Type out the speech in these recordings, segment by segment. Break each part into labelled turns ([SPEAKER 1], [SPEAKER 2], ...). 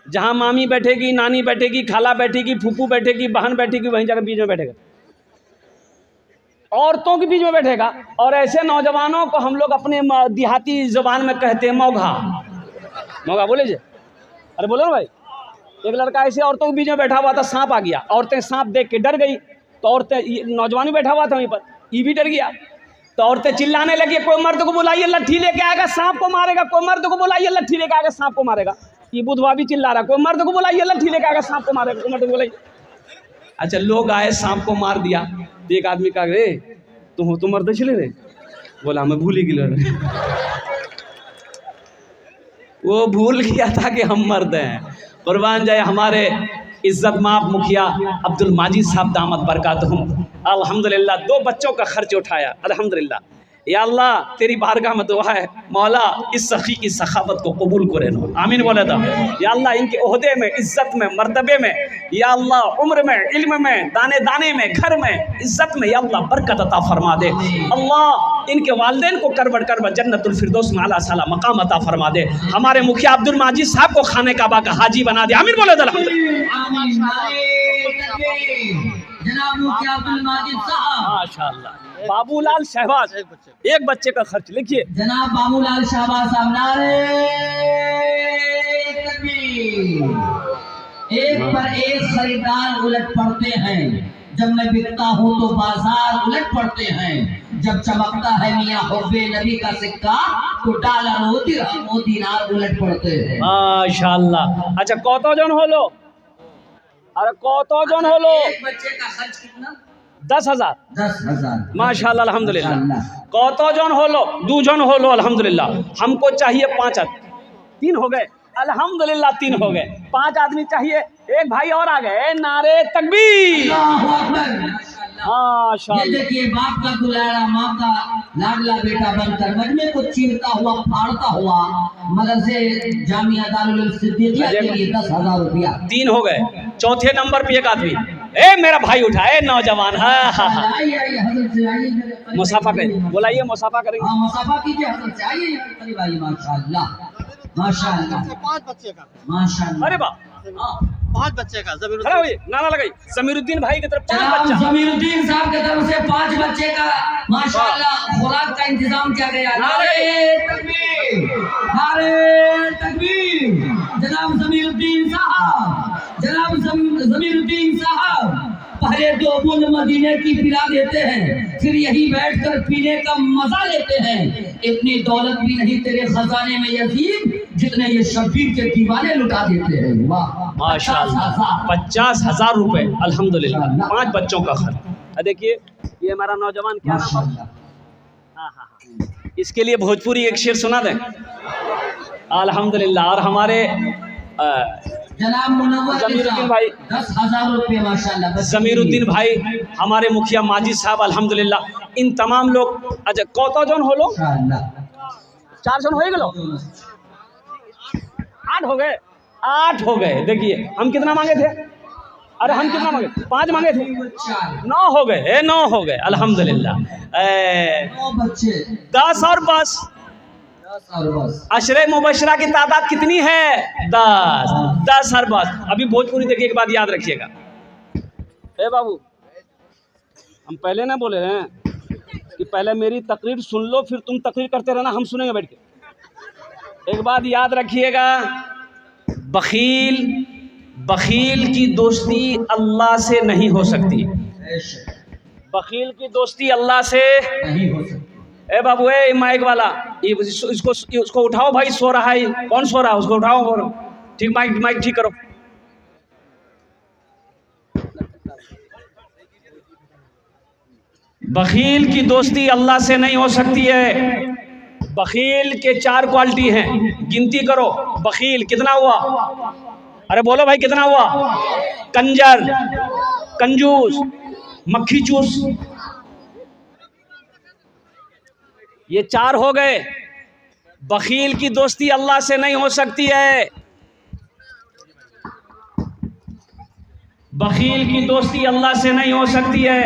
[SPEAKER 1] जहाँ मामी बैठेगी, नानी बैठेगी, खाला बैठेगी, फूफू बैठेगी, बहन बैठेगी, वहीं जाकर बीच में बैठेगा, औरतों के बीच में बैठेगा। और ऐसे नौजवानों को हम लोग अपने देहाती ज़ुबान में कहते हैं मौघा। मौघा बोले जी, अरे बोलो ना भाई। एक लड़का ऐसे औरतों के बीच में बैठा हुआ था, सांप आ गया, औरतें सांप देख के डर गई, तो औरतें, नौजवान भी बैठा हुआ था वहीं पर, ये भी डर गया, तो औरतें चिल्लाने लगी, कोई मर्द को बुलाइए, लट्ठी लेके आएगा, सांप को मारेगा, कोई मर्द को बुलाइए, लट्ठी लेके आएगा, सांप को मारेगा। ये बुधवा भी चिल्ला रहा, कोई मर्द को बुलाइए, लट्ठी लेके आएगा, सांप को मारेगा, कोई मर्द को बुलाइए। अच्छा, लोग आए, सांप को मार दिया, तो एक आदमी कहा, रे तुम मर्द चले रे, बोला मैं भूल ही गया। वो भूल गया था कि हम मर्द हैं। कुर्बान जाए हमारे इज्जत माफ मुखिया अब्दुल माजिद साहब दामद बरकातहुम, अल्हम्दुलिल्लाह 2 बच्चों का खर्च उठाया, अल्हम्दुलिल्लाह। या अल्लाह तेरी बारगाह में दुआ है, मौला इस सखी की सखावत को कबूल करे नो, आमीन बोले था। या अल्लाह इनके ओहदे में, इज्जत में, मर्तबे में, या अल्लाह उम्र में, इल्म में, दाने दाने में, घर में, इज्जत में, या अल्लाह बरकत अता फरमा दे। अल्लाह इनके वालिदैन को करबड़ करबड़ जन्नतुल फिरदौस में आला साला मकाम अता फरमा दे। हमारे मुखिया अब्दुल माजिद साहब को खाने काबा का हाजी बना दे, आमीन बोले था।
[SPEAKER 2] जनाब मुखिया अब्दुल माजिद साहब,
[SPEAKER 1] माशाअल्लाह। बाबूलाल शहबाज, एक बच्चे का खर्च लिखिए।
[SPEAKER 2] जनाब बाबूलाल शहबाज साहब, नारे तकबीर। एक पर एक खरीदार उलट पड़ते हैं, जब मैं बिकता हूँ तो बाजार उलट पड़ते हैं, जब चमकता है मियाँ हुब्बे नबी का सिक्का तो डॉलर और दिनार उलट पड़ते हैं।
[SPEAKER 1] माशाअल्लाह। अच्छा कौतोजन हो लो, अरे कौतोजन हो लो।
[SPEAKER 2] एक बच्चे का खर्च कितना?
[SPEAKER 1] 10,000।
[SPEAKER 2] 10,000।
[SPEAKER 1] माशाअल्लाह अल्हम्दुलिल्लाह। कौतोजन हो लो, 2 जन हो लो, अल्हम्दुलिल्लाह। हमको चाहिए 5 आदमी, 3 हो गए, अल्हम्दुलिल्लाह 3 हो गए, 5 आदमी चाहिए, एक भाई और आ गए, नारे तकबीर।
[SPEAKER 2] ये देखिए बाप का दुलारा, माँ का लाडला बेटा बनकर मजमे को चीरता हुआ, फाड़ता हुआ मदरसे जामिया दारुल सिद्दीकिया के लिए 10,000 रुपया।
[SPEAKER 1] 3 हो गए। चौथे नंबर पे एक आदमी, ए मेरा भाई उठा, ए नौजवान, मुसाफा करें, बुलाइए, मुसाफा करेंगे।
[SPEAKER 2] मुसाफा कीजिए, हजरत से आइए मेरे भाई। माशाअल्लाह माशाअल्लाह।
[SPEAKER 3] 5 बच्चे का,
[SPEAKER 2] माशाअल्लाह।
[SPEAKER 1] अरे वाह,
[SPEAKER 3] 5 बच्चे का
[SPEAKER 1] खड़ा होइए, नारा लगाइए। समीरुद्दीन भाई की तरफ 5 बच्चा।
[SPEAKER 2] समीरुद्दीन साहब की तरफ से 5 बच्चे का माशाअल्लाह खुराक का इंतजाम किया गया। नारे तकबीर, नारे तकबीर। जनाब समीरुद्दीन साहब, जनाब समीरुद्दीन साहब पहले 2 बूंद मदीने की पिला देते हैं, फिर यही बैठकर पीने का मजा लेते हैं। इतनी दौलत भी नहीं तेरे खजाने में यजीद, जितने ये शब्बीर के दीवाने लुटा देते हैं। वाह
[SPEAKER 1] माशाअल्लाह, 50,000 रुपए, अल्हम्दुलिल्लाह। 5 बच्चों का खर्च। देखिए ये हमारा नौजवान क्या नाम है? हाँ, इसके लिए भोजपुरी एक शेर सुना दें, अल्हम्दुलिल्लाह। और हमारे
[SPEAKER 2] जनाब मुनव्वर
[SPEAKER 1] जमीरुद्दीन भाई
[SPEAKER 2] 10,000 रुपये माशाअल्लाह।
[SPEAKER 1] जमीरुद्दीन भाई, हमारे मुखिया माजिद साहब, अल्हम्दुलिल्लाह। इन तमाम लोग, अच्छा कौतोजन हो लो, 4 जन हो गए, 8 हो गए, 8 हो गए। देखिए हम कितना मांगे थे, अरे हम कितना मांगे, 5 मांगे थे, 9 हो गए, 9 हो गए, अल्हम्दुलिल्लाह।
[SPEAKER 2] 9 बच्चे,
[SPEAKER 1] 10 और बस। अशरे मुबशरा की तादाद कितनी है? 10, 10 और बस। अभी भोजपुरी देखिए, एक बात याद रखिएगा, ए बाबू, हम पहले ना बोले हैं कि पहले मेरी तकरीर सुन लो, फिर तुम तकरीर करते रहना, हम सुनेंगे बैठ के। एक बात याद रखिएगा, बखील की दोस्ती अल्लाह से नहीं हो सकती। बखील की दोस्ती अल्लाह से
[SPEAKER 2] नहीं हो सकती।
[SPEAKER 1] ए बाबू, ए माइक वाला, इसको उठाओ भाई, सो रहा है। कौन सो रहा है? उसको उठाओ, ठीक, माइक ठीक करो। बखील की दोस्ती अल्लाह से नहीं हो सकती है। बखील के 4 क्वालिटी हैं, गिनती करो। बखील कितना हुआ? अरे बोलो भाई कितना हुआ? कंजर, कंजूस, मक्खी चूस, ये 4 हो गए। बखील की दोस्ती अल्लाह से नहीं हो सकती है। बखील की दोस्ती अल्लाह से नहीं हो सकती है,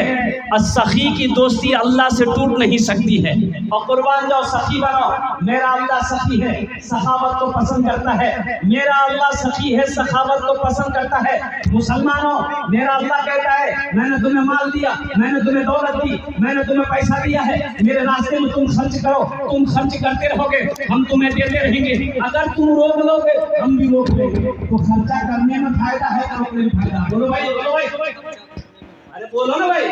[SPEAKER 1] और सखी की दोस्ती अल्लाह से टूट नहीं सकती है। और कुर्बान जाओ, सखी बनो। मेरा अल्लाह सखी है, सखावत को पसंद करता है। मेरा अल्लाह सखी है, सखावत को पसंद करता है। मुसलमानों, मेरा अल्लाह कहता है मैंने तुम्हें माल दिया, मैंने तुम्हें दौलत दी, मैंने तुम्हें पैसा दिया है, मेरे रास्ते में तुम खर्च करो। तुम खर्च करते रहोगे, हम तुम्हें देते रहेंगे। अगर तुम रोक लोगे, हम भी रोक लेंगे। तो खर्चा करने में फायदा है, रोकने में फायदा। बोलो भाई, बोलो भाई, अरे बोलो ना भाई।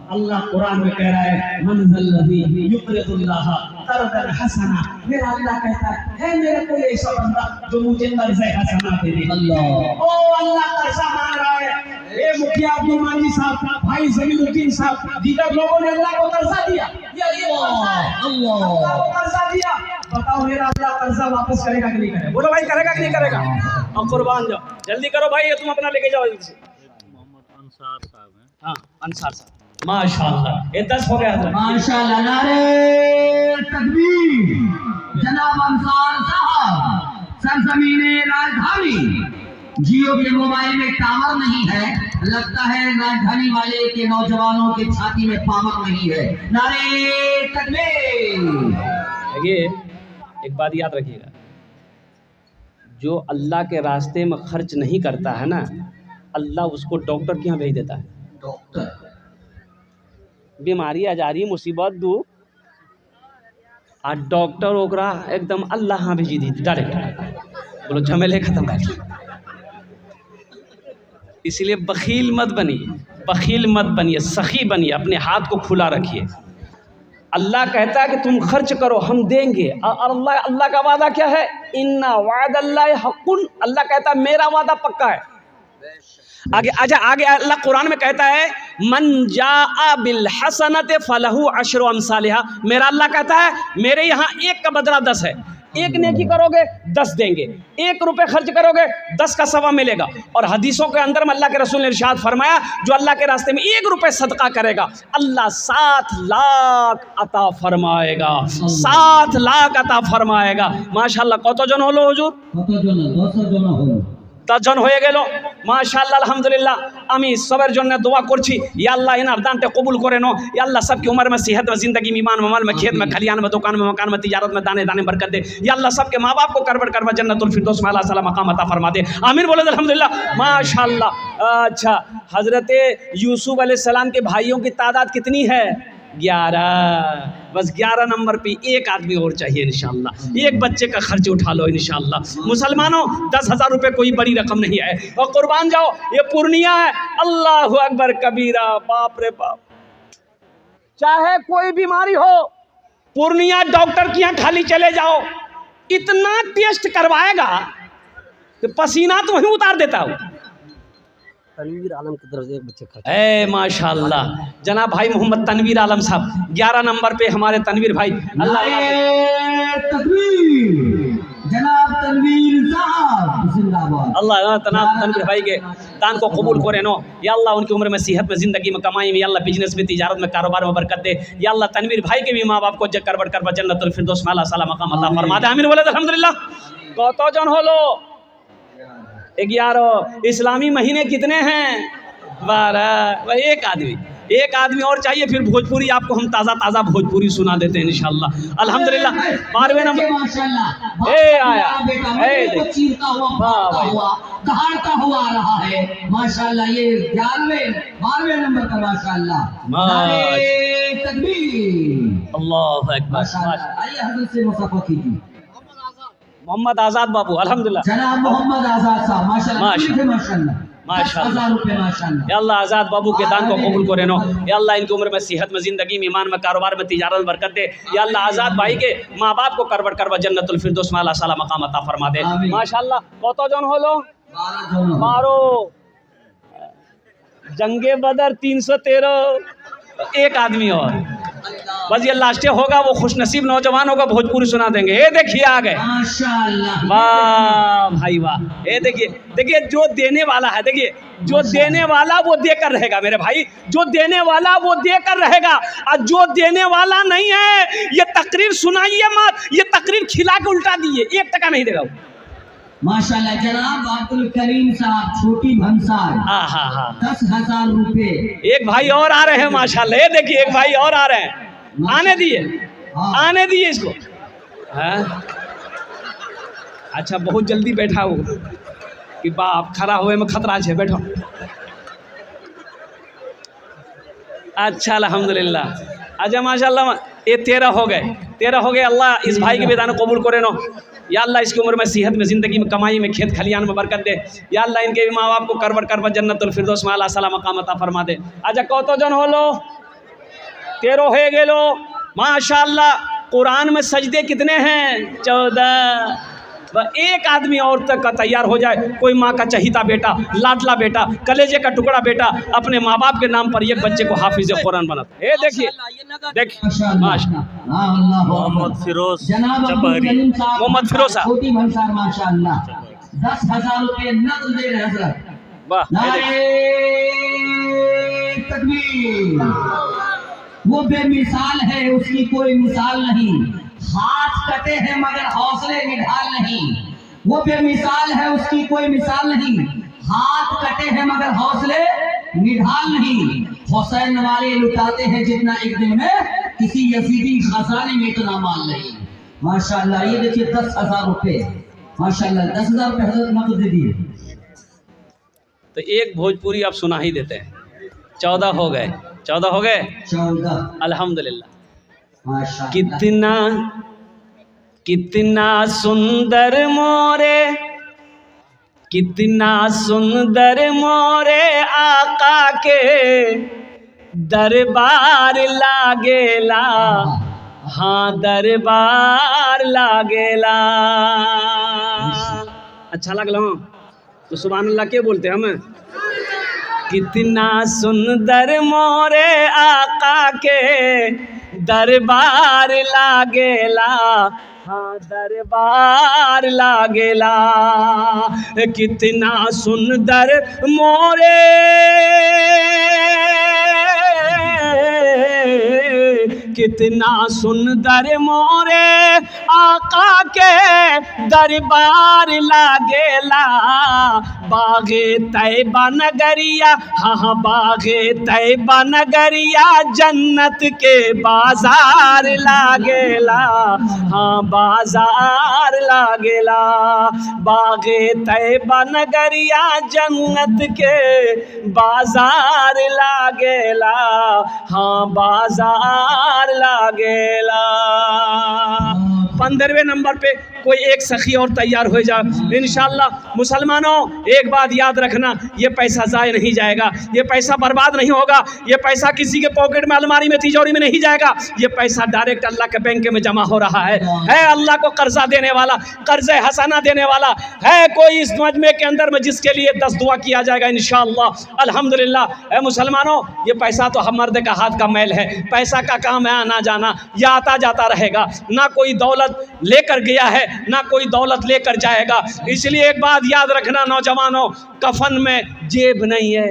[SPEAKER 1] अल्लाह कुरान में कह रहा है मनज़ल्लज़ी युक़रिदुल्लाह क़र्ज़न हसना। मेरा अल्लाह कहता है मेरा कोई ऐसा बंदा जो मुझे कर्ज़े हसना दे दे। अल्लाह, ओ अल्लाह कर्जा मांग रहा है। ए मुखिया अब्दुल माजी साहब, भाई जमीरुद्दीन साहब, दीगर लोगों ने अल्लाह को कर्जा दिया। अल्लाह को कर्जा दिया। बताओ मेरा अल्लाह कर्जा वापस करेगा कि नहीं करेगा? बोलो भाई, करेगा कि नहीं करेगा? अब कुर्बान जाओ, जल्दी करो भाई, ये तुम अपना लेके जाओ जल्दी से।
[SPEAKER 3] मोहम्मद अंसार साहब हैं।
[SPEAKER 1] हाँ, अंसार साहब, माशाअल्लाह। ये 10 हो गया हज़रत।
[SPEAKER 2] माशाअल्लाह, नारे तकबीर। जनाब अंसार साहब, सरजमीने राजधानी। जियो के मोबाइल में टावर नहीं है, लगता है राजधानी वाले के नौजवानों के छाती में पावर नहीं है। नारे तकबीर।
[SPEAKER 1] ये एक बात याद रखिएगा, जो अल्लाह के रास्ते में खर्च नहीं करता है ना, अल्लाह उसको डॉक्टर के यहाँ भेज देता है।
[SPEAKER 2] डॉक्टर,
[SPEAKER 1] बीमारी आजारी मुसीबत दू आ डॉक्टर ओकरा एकदम अल्लाह हाँ भेजी दी डायरेक्ट। बोलो झमेले खत्म कर। इसलिए बखील मत बनिए, बखील मत बनिए, सखी बनिए, अपने हाथ को खुला रखिए। अल्लाह कहता है कि तुम खर्च करो, हम देंगे। और अल्लाह का वादा क्या है? इन्ना वादल्लाहि हक़्क़ुन। अल्लाह कहता है मेरा वादा पक्का है। आगे अल्लाह कुरान में कहता है मन जाआ बिल हसनत फलहु अशरु अमसालिहा। मेरा अल्लाह कहता है मेरे यहाँ एक का बदला 10 है। एक नेकी करोगे 10 देंगे, 1 रुपये खर्च करोगे 10 का सवा मिलेगा। और हदीसों के अंदर में अल्लाह के रसूल ने इरशाद फरमाया जो अल्लाह के रास्ते में 1 रुपये सदका करेगा अल्लाह 7 लाख अता फरमाएगा, 7 लाख अता फरमाएगा। माशाल्लाह कत जन हलो हुजूर? 10 জন হয়ে গেল। মাশাআল্লাহ, আলহামদুলিল্লাহ। আমি সবার জন্য দোয়া করছি, ইয়া আল্লাহ ইনার দানটা কবুল করে নো। ইয়া আল্লাহ सबकी उम्र में सेहत में ज़िंदगी में ईमान में माल में खेत में खलियान में दुकान में मकान में तिजारत में दाने दाने बरकत दे। या अल्लाह सबके माँ बाप को करबर करवा जन्नतुल फिरदौस में अल्लाह सलाम मकाम अता फरमा दे। आमीन बोले अल्हम्दुलिल्लाह। माशाअल्लाह। अच्छा, हज़रत यूसुफ अलैहिस्सलाम के भाइयों की तादाद कितनी है? 11। बस 11 नंबर पे एक आदमी और चाहिए इंशाअल्लाह। एक बच्चे का खर्च उठा लो इंशाअल्लाह। मुसलमानों, 10,000 रुपये कोई बड़ी रकम नहीं है। और कुर्बान जाओ, ये पूर्णिया है। अल्लाह अकबर कबीरा, बाप रे बाप। चाहे कोई बीमारी हो, पूर्णिया डॉक्टर के यहाँ खाली चले जाओ, इतना टेस्ट करवाएगा कि पसीना तो वहीं उतार देता हूँ।
[SPEAKER 4] तनवीर आलम की तरफ से एक बच्चे का
[SPEAKER 1] ए माशाअल्लाह, जनाब भाई मोहम्मद तनवीर आलम साहब 11 नंबर पे हमारे तनवीर भाई।
[SPEAKER 2] जनाब तनवीर साहब जिंदाबाद।
[SPEAKER 1] अल्लाह तनवीर भाई के दान को कबूल करे नो। या अल्लाह उनकी उम्र में सेहत में ज़िंदगी में कमाई में, या अल्लाह बिजनेस में तिजारत में कारोबार में बरकत दे। या अल्लाह तनवीर भाई के भी माँ बाप को करबर करबा जन्नतुल फिरदौस में अल्लाह सलाम मकाम अता फरमा दे। आमीन बोले अल्हम्दुलिल्लाह। कत जन हलो? 11। इस्लामी महीने कितने हैं? 12। एक आदमी और चाहिए, फिर भोजपुरी आपको हम ताज़ा भोजपुरी सुना देते हैं इंशाअल्लाह। अल्हम्दुलिल्लाह। 12वें नंबर
[SPEAKER 2] माशाअल्लाह।
[SPEAKER 1] ए आया,
[SPEAKER 2] ए चीरता हुआ दहाड़ता हुआ आ रहा है माशाअल्लाह। ये 12वें नंबर का माशाअल्लाह। नारे तकबीर,
[SPEAKER 1] अल्लाहु अकबर।
[SPEAKER 2] माशाअल्लाह। आइए हज़रत से मुसाफा कीजिए।
[SPEAKER 1] मोहम्मद आज़ाद बाबू, अल्हम्दुलिल्लाह।
[SPEAKER 2] जनाब मोहम्मद आज़ाद साहब माशाअल्लाह, माशाअल्लाह।
[SPEAKER 1] 10,000
[SPEAKER 2] रुपये माशाअल्लाह।
[SPEAKER 1] या अल्लाह आज़ाद बाबू के दान को कबूल करे नो। या अल्लाह इनकी उम्र में सेहत में ज़िंदगी में ईमान में कारोबार में तिजारत में बरकत दे। या अल्लाह आज़ाद भाई के माँ बाप को करबर करवा जन्नतुल फिरदौस में अल्लाह सलाम मकाम अता फरमा दे। माशाअल्लाह। कत जन हलो? 12। जंगे बदर 313। एक आदमी और, बस ये लास्टे होगा, वो खुश नसीब नौजवान होगा, भोजपुरी सुना देंगे। ये देखिए आ गए,
[SPEAKER 2] माशाअल्लाह।
[SPEAKER 1] वाह भाई वाह। ये देखिए जो देने वाला है, देखिए जो देने वाला वो देकर रहेगा मेरे भाई, जो देने वाला वो देकर रहेगा। और जो देने वाला नहीं है, ये तकरीर सुनाइए मत, ये तकरीर खिला के उल्टा दिए, 1 टका नहीं देगा।
[SPEAKER 2] माशाल्लाह जनाब अब्दुल करीम साहब छोटी भंसार
[SPEAKER 1] हाँ हाँ हाँ
[SPEAKER 2] 10,000 रुपए।
[SPEAKER 1] एक भाई और आ रहे हैं माशाल्लाह, ये देखिए एक भाई और आ रहे हैं, आने दिए, आने दिए इसको। हाँ अच्छा, बहुत जल्दी बैठा हो कि बाप खड़ा हुए में खतरा है, बैठो। अच्छा अल्हम्दुलिल्लाह। अच्छा माशाल्लाह, ये 13 हो गए, 13 हो गए। अल्लाह इस भाई के बेदान कबूल करे नो। या अल्लाह इसकी उम्र में, सेहत में, ज़िंदगी में, कमाई में, खेत खलियान में बरकत दे। या अल्लाह इनके भी माँ बाप को करबर करबर जन्नतुल फिरदौस में आला सला मकाम अता फरमा दे। अच्छा कतो जन हो लो, 13 हो गेलो माशाल्लाह। कुरान में सजदे कितने हैं? 14। एक आदमी और तक का तैयार हो जाए, कोई माँ का चहीता बेटा, लाडला बेटा, कलेजे का टुकड़ा बेटा अपने माँ बाप के नाम पर एक बच्चे को हाफिज कुरान बनाता है। देखिए देखिए
[SPEAKER 2] माशाल्लाह।
[SPEAKER 3] मोहम्मद फिरोज
[SPEAKER 2] जनाब
[SPEAKER 3] चपहरी।
[SPEAKER 1] मोहम्मद फिरोज साहब।
[SPEAKER 2] छोटी भंसार माशाल्लाह 10,000 रुपए नकद दे रहे हैं हजरत।
[SPEAKER 1] वाह, ये देखिए।
[SPEAKER 2] नारे तकबीर। वो बेमिसाल है, उसकी कोई मिसाल नहीं। हाथ कटे हैं मगर हौसले निढाल नहीं। वो बेमिसाल है, उसकी कोई मिसाल नहीं। हाथ कटे हैं मगर हौसले निढाल नहीं। हुसैन वाले लुटाते हैं जितना एक दिन में किसी यजीदी खजाने में इतना माल नहीं। माशाल्लाह ये देखिए 10,000 रुपए माशाल्लाह 10,000 रुपए हजरत नकद दे दिए।
[SPEAKER 1] तो एक भोजपुरी आप सुना ही देते हैं। 14 हो गए, 14 हो गए
[SPEAKER 2] 14
[SPEAKER 1] अल्हम्दुलिल्लाह।
[SPEAKER 2] माशाल्लाह।
[SPEAKER 1] कितना कितना सुंदर मोरे, कितना सुंदर मोरे आका के दरबार लागेला। हाँ दरबार लागेला। अच्छा लगला तो सुभान अल्लाह के बोलते हम। कितना सुंदर मोरे आका के दरबार लागेला। हाँ दरबार लागेला। कितना सुंदर मोरे, कितना सुंदर मोरे आका के दरबार लागेला। बागे तैबा नगरिया, हाँ बागे तैबा नगरिया जन्नत के बाजार लागेला। हाँ बाजार लागेला। बागे तैबा नगरिया जन्नत के बाजार लागेला। हाँ बाजार लागेला। 15वें नंबर पे कोई एक सखी और तैयार हो जाए इंशाअल्लाह। मुसलमानों एक बात याद रखना, ये पैसा ज़ाय नहीं जाएगा, ये पैसा बर्बाद नहीं होगा, ये पैसा किसी के पॉकेट में, अलमारी में, तिजोरी में नहीं जाएगा। ये पैसा डायरेक्ट अल्लाह के बैंक में जमा हो रहा है अल्लाह को कर्जा देने वाला, कर्ज हसाना देने वाला है कोई इस मजमे के अंदर में, जिसके लिए 10 दुआ किया जाएगा इंशाअल्लाह अल्हम्दुलिल्लाह। मुसलमानों ये पैसा तो हम मर्द का हाथ का मैल है, पैसा का काम है आना जाना, या आता जाता रहेगा। ना कोई दौलत लेकर गया है, ना कोई दौलत लेकर जाएगा। इसलिए एक बात याद रखना नौजवानों, कफन में जेब नहीं है।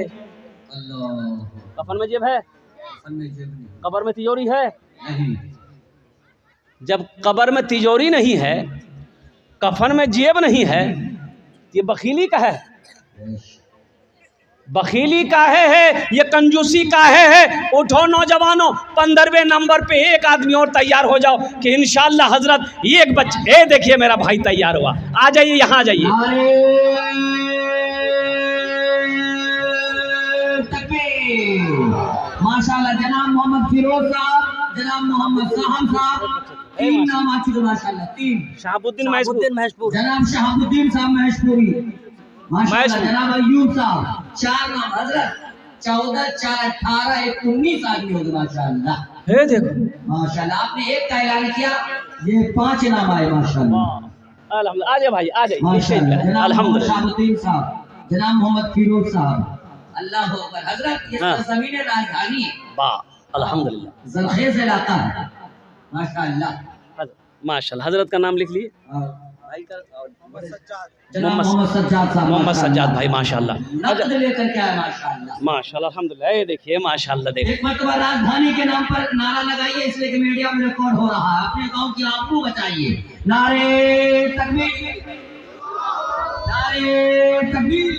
[SPEAKER 1] कफन में जेब है? कब्र में तिजोरी है? जब कब्र में तिजोरी नहीं है, कफन में जेब नहीं है, ये बखीली का है। बखीली काहे है, ये कंजूसी काहे है। उठो नौजवानों, 15वें नंबर पे एक आदमी और तैयार हो जाओ कि इंशाअल्लाह हजरत एक बच्चे, देखिए मेरा भाई तैयार हुआ, आ जाइए यहाँ आ जाइए।
[SPEAKER 2] माशाल्लाह जनाब मोहम्मद फिरोज साहब, जनाब मोहम्मद साहब साहब, 3 नाम आ चुके माशाल्लाह। 3
[SPEAKER 1] शहाबुद्दीन महशपूर,
[SPEAKER 2] जनाब शहाबुद्दीन साहब महशपूरी माशाल्लाह। जनाब अयूब साहब 4 नाम हजरत। 14 4 18 19 आदमी हो गए माशाल्लाह।
[SPEAKER 1] है देखो
[SPEAKER 2] माशाल्लाह। आपने एक का ऐलान किया, ये 5 नाम आए माशाल्लाह।
[SPEAKER 1] अल्हम्दुलिल्लाह। आ जाए भाई आ जाइए
[SPEAKER 2] माशाल्लाह। जनाब
[SPEAKER 1] अल्हम्दुलिल्लाह।
[SPEAKER 2] शहाबुद्दीन साहब, जनाब मोहम्मद फिरोज साहब, अल्लाह अकबर हजरत। ये ज़मीन राजधानी है,
[SPEAKER 1] वाह अल्हम्दुलिल्लाह,
[SPEAKER 2] जलखेज इलाका है माशाल्लाह।
[SPEAKER 1] माशाल्लाह। हजरत का नाम लिख लिए,
[SPEAKER 2] मोहम्मद सज्जाद साहब,
[SPEAKER 1] मोहम्मद सज्जाद भाई माशाल्लाह।
[SPEAKER 2] नकद लेकर के आए माशाल्लाह
[SPEAKER 1] माशाल्लाह अल्हम्दुलिल्लाह। ये देखिए माशाल्लाह, देखिए
[SPEAKER 2] एक मरतबा राजधानी के नाम पर नारा लगाइए, इसलिए कि मीडिया में रिकॉर्ड हो रहा है। अपने गांव की आबरू बचाइए। नारे तकबीर, नारे तकबीर।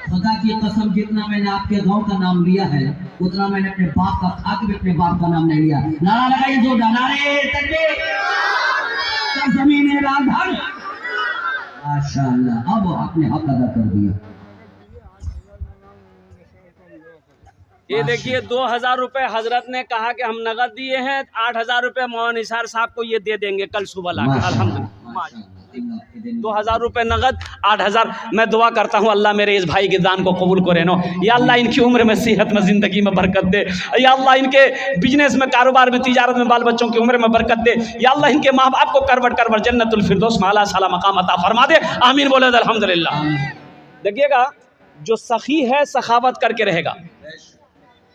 [SPEAKER 2] खुदा की कसम, जितना मैंने आपके गांव का नाम लिया है उतना मैंने अपने बाप का खा के भी अपने बाप का नाम नहीं लिया। नारा लगाइए जोरदार, नारे तकबीर। सब जमीन है राजधान। माशाअल्लाह, अब आपने हक अदा कर दिया।
[SPEAKER 1] ये देखिए 2000 रुपए हजरत ने कहा कि हम नगद दिए हैं, 8000 रुपए मोहन निसार साहब को ये दे देंगे कल सुबह लाकर। अल्हम्दुलिल्लाह 2000 रुपए नगद, 8000। मैं दुआ करता हूँ अल्लाह मेरे इस भाई के दान को कबूल करे नो। या अल्लाह इनकी उम्र में, सेहत में, ज़िंदगी में बरकत दे। या अल्लाह इनके बिजनेस में, कारोबार में, तिजारत में, बाल बच्चों की उम्र में बरकत दे। या अल्लाह इनके माँ बाप को करवट जन्नतुल फिरदौस में आला साला मकाम अता फरमा दे। आमीन बोले अल्हम्दुलिल्लाह। देखिएगा, जो सखी है सखावत करके रहेगा।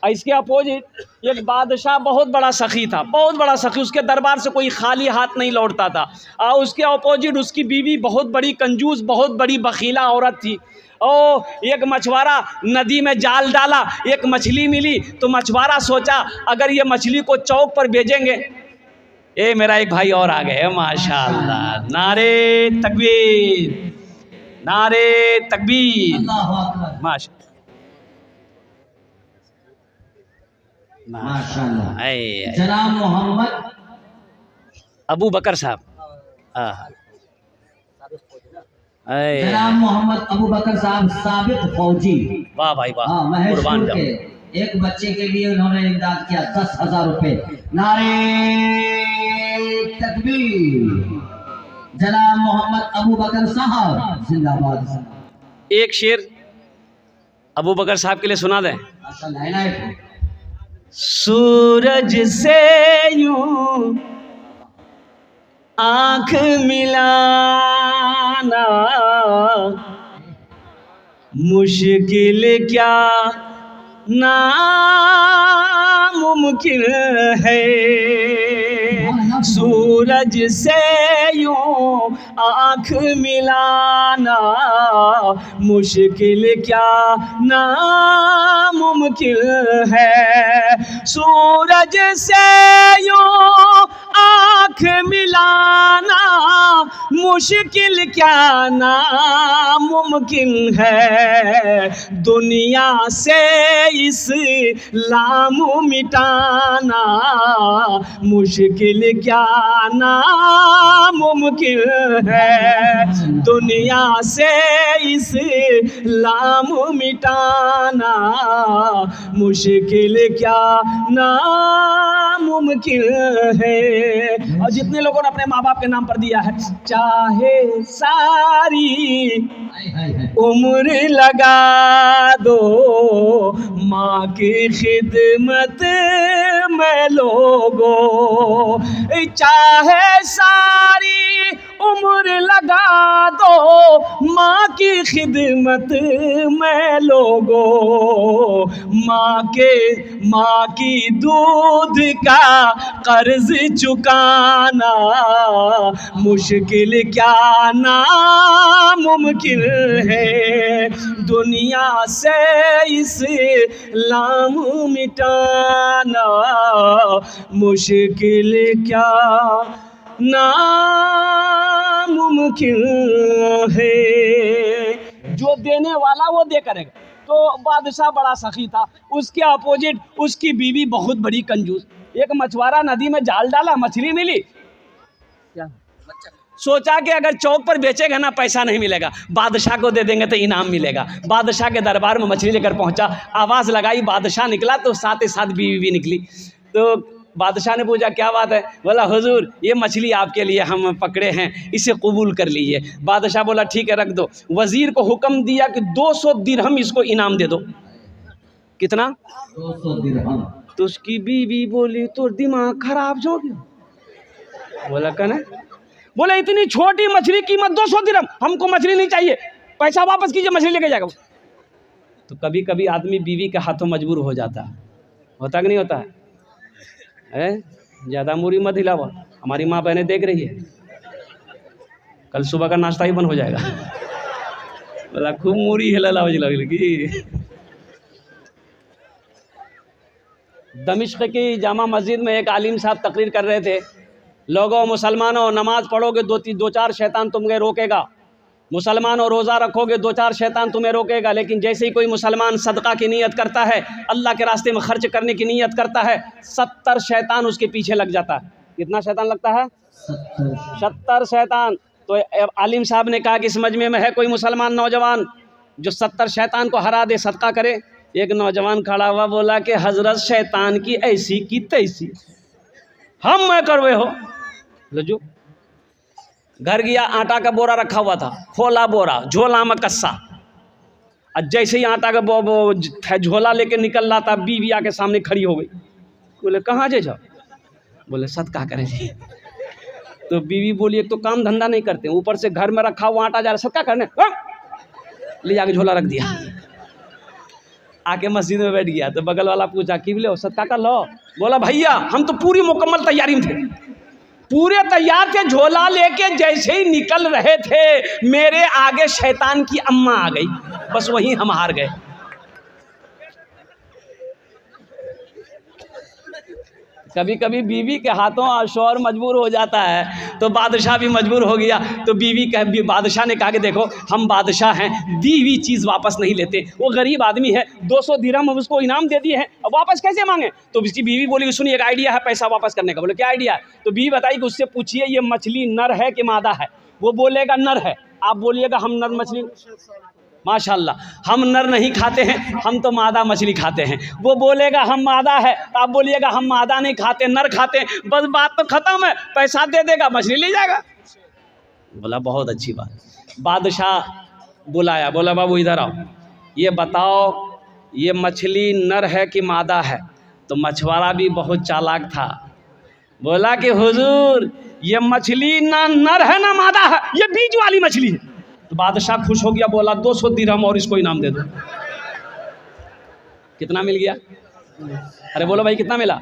[SPEAKER 1] इसके अपोजिट एक बादशाह बहुत बड़ा सखी था, बहुत बड़ा सखी। उसके दरबार से कोई खाली हाथ नहीं लौटता था। और उसके अपोजिट उसकी बीवी बहुत बड़ी कंजूस, बहुत बड़ी बखीला औरत थी। एक मछुआरा नदी में जाल डाला, एक मछली मिली तो मछुआरा सोचा अगर ये मछली को चौक पर भेजेंगे। मेरा एक भाई और आ गए, माशाअल्लाह। नारे तकबीर, नारे तकबीर, माशा
[SPEAKER 2] माशाअल्लाह। जनाब मोहम्मद
[SPEAKER 1] अबू बकर साहब,
[SPEAKER 2] जनाब मोहम्मद अबू बकर साहब साबिक फौजी।
[SPEAKER 1] वाह भाई वाह,
[SPEAKER 2] कुर्बान जाओ। एक बच्चे के लिए उन्होंने इमदाद किया 10,000 रुपए। नारे तकबीर। जनाब मोहम्मद अबू बकर साहब जिंदाबाद।
[SPEAKER 1] एक शेर अबू बकर साहब के लिए सुना दें। सूरज से यूं आँख मिलाना मुश्किल क्या नामुमकिन है। सूरज से यूं आँख मिलाना मुश्किल क्या नामुमकिन है। सूरज से यूं आँख मिलाना मुश्किल क्या नामुमकिन है। दुनिया से इस्लाम मिटाना मुश्किल क्या नामुमकिन है। दुनिया से इस्लाम मिटाना मुश्किल क्या नामुमकिन है। और जितने लोगों ने अपने माँ बाप के नाम पर दिया है, चाहे सारी उम्र लगा दो माँ की खिदमत में लोगों, चाहे सारी उम्र लगा दो माँ की खिदमत में लोगों। माँ की दूध का कर्ज चुकाना मुश्किल क्या नामुमकिन है। दुनिया से इस्लाम मिटाना मुश्किल क्या नामुमकिन है। जो देने वाला वो दे करेगा। तो बादशाह बड़ा सखी था, उसके अपोजिट उसकी बीवी बहुत बड़ी कंजूस। एक मछुआरा नदी में जाल डाला, मछली मिली, क्या सोचा कि अगर चौक पर बेचेगा ना पैसा नहीं मिलेगा, बादशाह को दे देंगे तो इनाम मिलेगा। बादशाह के दरबार में मछली लेकर पहुंचा, आवाज़ लगाई, बादशाह निकला तो साथ ही साथ बीवी भी निकली। तो बादशाह ने पूछा क्या बात है? बोला हुजूर ये मछली आपके लिए हम पकड़े हैं, इसे कबूल कर लीजिए। बादशाह बोला ठीक है रख दो। वज़ीर को हुक्म दिया कि 200 दिरहम इसको इनाम दे दो। कितना?
[SPEAKER 2] 200 दिरहम।
[SPEAKER 1] तो उसकी बीवी बोली तो दिमाग खराब हो गया। बोला कहना, बोले इतनी छोटी मछली कीमत 200 दिरहम, हमको मछली नहीं चाहिए, पैसा वापस कीजिए, मछली लेके जाएगा। तो कभी कभी आदमी बीवी के हाथों मजबूर हो जाता है, होता कि नहीं होता है? ज़्यादा मूरी मत हिलावा, हमारी माँ बहनें देख रही है, कल सुबह का नाश्ता ही बंद हो जाएगा। बोला खूब मूरी हिला लगी। दमिश्क की जामा मस्जिद में एक आलिम साहब तकरीर कर रहे थे, लोगों मुसलमानों नमाज पढ़ोगे, दो चार शैतान तुमको रोकेगा, मुसलमान और रोज़ा रखोगे 2-4 शैतान तुम्हें रोकेगा, लेकिन जैसे ही कोई मुसलमान सदका की नीयत करता है, अल्लाह के रास्ते में खर्च करने की नीयत करता है, 70 शैतान उसके पीछे लग जाता है। कितना शैतान लगता है? 70 शैतान। तो आलिम साहब ने कहा कि इस मजमे में है कोई मुसलमान नौजवान जो 70 शैतान को हरा दे, सदका करे। एक नौजवान खड़ा हुआ बोला कि हज़रत शैतान की ऐसी की तैसी हम मैं करवे हो। लजू घर गया, आटा का बोरा रखा हुआ था, खोला बोरा, झोला में कस्सा, और जैसे ही आटा का झोला लेके निकल रहा था, बीवी आके सामने खड़ी हो गई। बोले कहाँ जे जाओ? बोले सदका करें जी। तो बीवी बोली एक तो काम धंधा नहीं करते, ऊपर से घर में रखा हुआ आटा जा रहा, सदका करने, ले जाके झोला रख दिया। आके मस्जिद में बैठ गया तो बगल वाला पूछा कि बोले सदका कर लो? बोला भैया हम तो पूरी मुकम्मल तैयारी में थे, पूरे तैयार थे, झोला लेके जैसे ही निकल रहे थे मेरे आगे शैतान की अम्मा आ गई, बस वहीं हम हार गए। कभी कभी बीवी के हाथों शौहर मजबूर हो जाता है तो बादशाह भी मजबूर हो गया। तो बादशाह ने कहा कि देखो हम बादशाह हैं, दी हुई चीज़ वापस नहीं लेते। वो गरीब आदमी है, 200 दिरहम हम उसको इनाम दे दिए हैं, अब वापस कैसे मांगे? तो उसकी बीवी बोली सुनिए एक आइडिया है पैसा वापस करने का। बोले क्या आइडिया है? तो बीवी बताई कि उससे पूछिए ये मछली नर है कि मादा है। वो बोलेगा नर है, आप बोलिएगा हम नर मछली, माशाल्लाह, हम नर नहीं खाते हैं, हम तो मादा मछली खाते हैं। वो बोलेगा हम मादा है, आप बोलिएगा हम मादा नहीं खाते, नर खाते हैं। बस बात तो ख़त्म है, पैसा दे देगा, मछली ले जाएगा। बोला बहुत अच्छी बात। बादशाह बुलाया, बोला बाबू इधर आओ, ये बताओ ये मछली नर है कि मादा है? तो मछुआरा भी बहुत चालाक था, बोला कि हुजूर ये मछली ना नर है ना मादा है, ये बीज वाली मछली है। तो बादशाह खुश हो गया, बोला 200 दिरहम और इसको इनाम दे दो। कितना मिल गया? अरे बोलो भाई कितना मिला?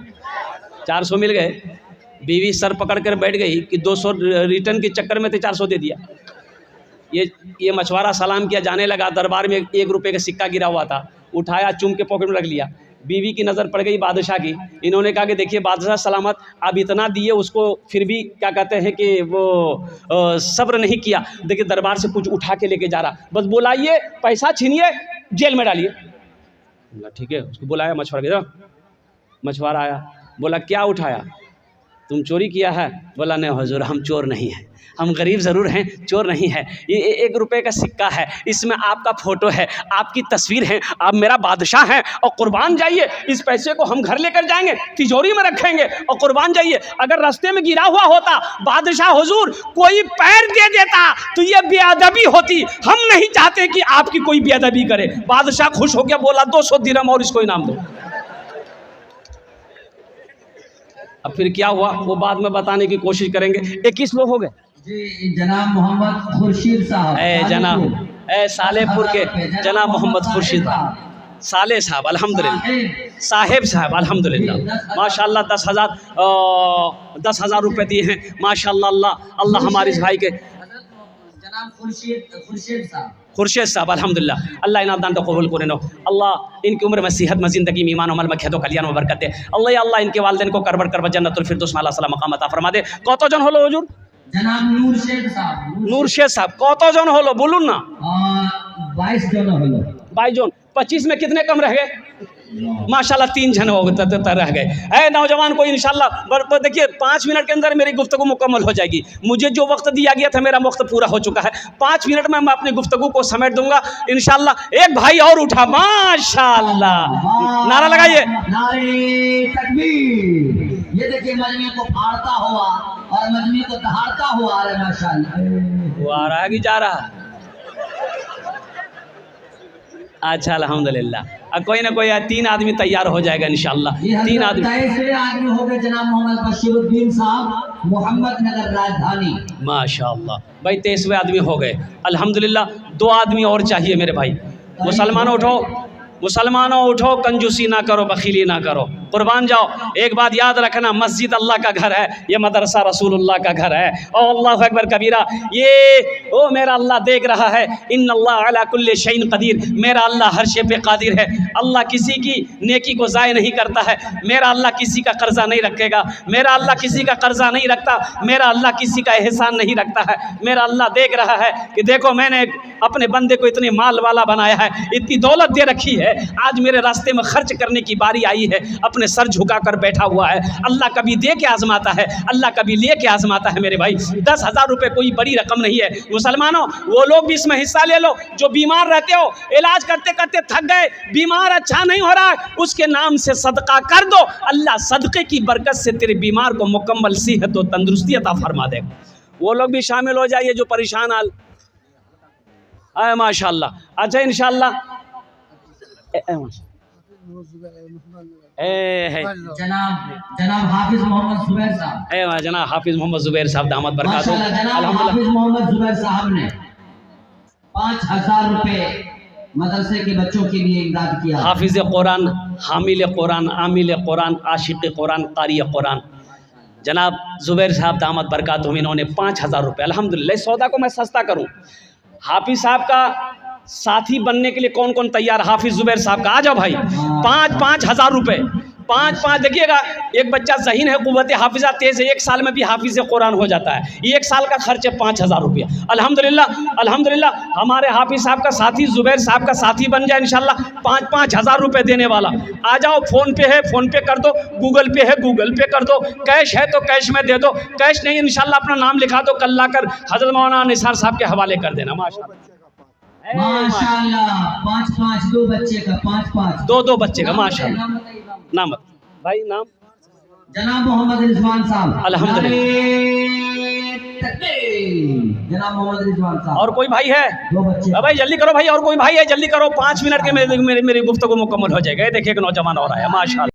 [SPEAKER 1] 400 मिल गए। बीवी सर पकड़ कर बैठ गई कि 200 रिटर्न के चक्कर में तो 400 दे दिया। ये मछुआरा सलाम किया, जाने लगा। दरबार में 1 रुपये का सिक्का गिरा हुआ था, उठाया, चुम के पॉकेट में रख लिया। बीवी की नज़र पड़ गई बादशाह की। इन्होंने कहा कि देखिए बादशाह सलामत, आप इतना दिए उसको फिर भी क्या कहते हैं कि वो सब्र नहीं किया। देखिए दरबार से कुछ उठा के लेके जा रहा, बस बुलाइए, पैसा छीनिए, जेल में डालिए। बोला ठीक है। उसको बुलाया, मछुआरा के, मछुआरा आया, बोला क्या उठाया? तुम चोरी किया है? बोला नहीं हुजूर हम चोर नहीं हैं, हम गरीब ज़रूर हैं, चोर नहीं है। ये 1 रुपये का सिक्का है, इसमें आपका फ़ोटो है, आपकी तस्वीर है, आप मेरा बादशाह हैं और कुर्बान जाइए। इस पैसे को हम घर लेकर जाएंगे, तिजोरी में रखेंगे और कुर्बान जाइए। अगर रास्ते में गिरा हुआ होता बादशाह हुजूर कोई पैर दे देता तो ये बेअदबी होती, हम नहीं चाहते कि आपकी कोई बेअदबी करे। बादशाह खुश हो गया, बोला 200 दिरहम और इसको इनाम दो। अब फिर क्या हुआ वो बाद में बताने की कोशिश करेंगे। 21 लोग हो गए
[SPEAKER 2] जी। जनाब मोहम्मद खुर्शीद साहब,
[SPEAKER 1] सालेपुर के जनाब मोहम्मद खुर्शीद साले साहब, अल्हम्दुलिल्लाह, साहेब साहब, अल्हम्दुलिल्लाह, माशाल्लाह 10,000 रुपये दिए हैं, माशाल्लाह। अल्लाह हमारे इस भाई के
[SPEAKER 2] जनाब खुर्शीद साहब,
[SPEAKER 1] अल्हम्दुलिल्लाह, अल्लाह इनाम दान तो कबूल करे नो। अल्लाह इनकी उम्र में सेहत में ज़िंदगी में ईमान अमल में खेदो कल्याण में बरकत दे। अल्लाह इनके वालिदैन को करबट जन्नतुल फिरदौस में अल्लाह सलाम मकाम अता फरमा दे। कतजन हलो हुजूर?
[SPEAKER 2] जनाब नूर शेख साहब
[SPEAKER 1] कतजन हलो बोलून ना?
[SPEAKER 2] 22 जन हलो।
[SPEAKER 1] 22 जन, 25 में कितने कम रह गए? माशाल्लाह 3 जन हो गए रह गए। ऐ नौजवान को इंशाल्लाह देखिए 5 मिनट के अंदर मेरी गुफ्तगू मुकम्मल हो जाएगी। मुझे जो वक्त दिया गया था मेरा वक्त पूरा हो चुका है। 5 मिनट में मैं अपनी गुफ्तगू को समेट दूंगा इंशाल्लाह। एक भाई और उठा, माशाल्लाह, नारा लगाइए,
[SPEAKER 2] नारे तकबीर। ये देखिए मजमे को फाड़ता हुआ और मजमे को दहाड़ता हुआ, अरे माशाल्लाह,
[SPEAKER 1] वो आ रहा है कि जा रहा? अच्छा अल्हम्दुलिल्लाह, अब कोई ना कोई 3 आदमी तैयार हो जाएगा इंशाल्लाह। 3 आदमी
[SPEAKER 2] हो गए। जनाब मोहम्मद बशीरुद्दीन साहब, मोहम्मद नगर राजधानी,
[SPEAKER 1] माशाल्लाह भाई 23वें आदमी हो गए अल्हम्दुलिल्लाह। 2 आदमी और चाहिए मेरे भाई। मुसलमानों उठो, मुसलमानों उठो, कंजूसी ना करो, बखीली ना करो। कुर्बान जाओ। एक बात याद रखना, मस्जिद अल्लाह का घर है, ये मदरसा रसूलुल्लाह का घर है। और अल्लाह अकबर कबीरा, ये ओ मेरा अल्लाह देख रहा है। इन्नल्लाह अला कुल्ली शैइन कदीर, मेरा अल्लाह हर शे पे कादिर है। अल्लाह किसी की नेकी को ज़ाय नहीं करता है। मेरा अल्लाह किसी का कर्जा नहीं रखेगा, मेरा अल्लाह किसी का कर्जा नहीं रखता, मेरा अल्लाह किसी का एहसान नहीं रखता है। मेरा अल्लाह देख रहा है कि देखो मैंने अपने बंदे को इतने माल वाला बनाया है, इतनी दौलत दे रखी है, आज मेरे रास्ते में खर्च करने की बारी आई है, अपने सर झुका कर बैठा हुआ है। अल्लाह कभी दे के आजमाता है, अल्लाह कभी ले के आजमाता है मेरे भाई। 10,000 रुपये कोई बड़ी रकम नहीं है। मुसलमानों, वो लोग भी इसमें हिस्सा ले लो जो बीमार रहते हो, इलाज करते करते थक गए, बीमार अच्छा नहीं हो रहा है, उसके नाम से सदका कर दो। अल्लाह सदक़े की बरकत से तेरे बीमार को मुकम्मल सेहत और तंदुरुस्ती अता फरमा देगा। वो लोग भी शामिल हो जाइए जो परेशान हाल है। माशाअल्लाह। अच्छा इंशाअल्लाह
[SPEAKER 2] जनाब हाफिज मोहम्मद जुबैर साहब,
[SPEAKER 1] जनाब हाफिज मोहम्मद जुबैर साहब दामत बरकातहू।
[SPEAKER 2] जनाब हाफिज मोहम्मद जुबैर साहब ने 5,000 रुपए मदरसे के बच्चों के लिए इमदाद किया।
[SPEAKER 1] हाफिज कुरान, हामिल कुरान, आमिल कुरान, आशिक कुरान, कारी कुरान, जनाब जुबैर साहब दामत बरकातहू, इन्होंने 5,000 रुपये। अल्हम्दुलिल्लाह। इस सौदा को मैं सस्ता करूं। हाफिज साहब का साथी बनने के लिए कौन कौन तैयार? हाफिज जुबैर साहब का आ जाओ भाई। 5-5 हज़ार रुपये, 5-5। देखिएगा, एक बच्चा ज़हीन है, क़ुव्वत हाफिज़ा तेज़ है, 1 साल में भी हाफिज़ कुरान हो जाता है। 1 साल का खर्च है 5,000 रुपया। अल्हम्दुलिल्लाह अल्हम्दुलिल्लाह। हमारे हाफिज़ साहब का साथी जुबैर साहब का साथी बन जाए इंशाल्लाह। 5-5 हज़ार रुपये देने वाला आ जाओ। फ़ोन पे है, फ़ोन पे कर दो, गूगल पे है, गूगल पे कर दो, कैश है तो कैश में दे दो, कैश नहीं इंशाल्लाह अपना नाम लिखा दो, कल लाकर हज़रत मौलाना निसार साहब के हवाले कर देना। माशाअल्लाह
[SPEAKER 2] माशाअल्लाह। 5-5 2 बच्चे का, 5-5
[SPEAKER 1] 2 बच्चे का। माशाअल्लाह। नाम भाई, नाम
[SPEAKER 2] जनाब मोहम्मद रिजवान साहब।
[SPEAKER 1] अल्हम्दुलिल्लाह।
[SPEAKER 2] जनाब मोहम्मद रिजवान साहब।
[SPEAKER 1] और कोई भाई है?
[SPEAKER 2] 2 बच्चे।
[SPEAKER 1] भाई जल्दी करो भाई, और कोई भाई है? जल्दी करो, 5 मिनट के मेरी गुफ्तगू मुकम्मल हो जाएगा। देखिए एक नौजवान और आया, माशाअल्लाह।